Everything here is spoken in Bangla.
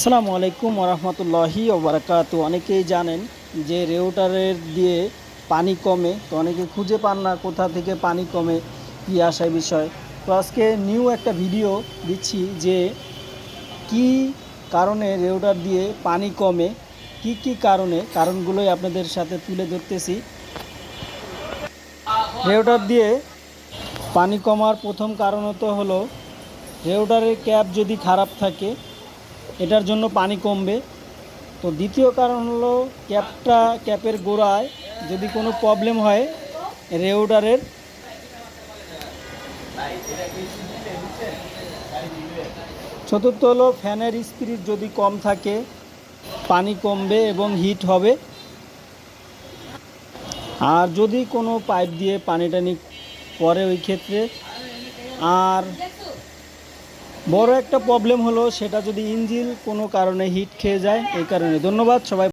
আসসালামু আলাইকুম ওরহমতুল্লাহি ওবরাকাতু। অনেকেই জানেন যে রেউটারের দিয়ে পানি কমে, তো অনেকে খুঁজে পান না কোথা থেকে পানি কমে, কী আসে বিষয়। তো আজকে নিউ একটা ভিডিও দিচ্ছি যে কি কারণে রেউটার দিয়ে পানি কমে, কি কারণগুলোই আপনাদের সাথে তুলে ধরতেছি। রেউটার দিয়ে পানি কমার প্রথম কারণত হলো রেউটারের ক্যাপ যদি খারাপ থাকে, এটার জন্য পানি কমবে। তো দ্বিতীয় কারণ হলো ক্যাপের গোড়ায় যদি কোনো প্রবলেম হয় রেউটারের। চতুর্থ হলো ফ্যানের স্পিড যদি কম থাকে পানি কমবে এবং হিট হবে। আর যদি কোনো পাইপ দিয়ে পানি টানি পড়ে ওই ক্ষেত্রে। আর বড় একটা প্রবলেম হলো সেটা যদি ইঞ্জিন কোনো কারণে হিট খেয়ে যায়, এই কারণে। ধন্যবাদ সবাই।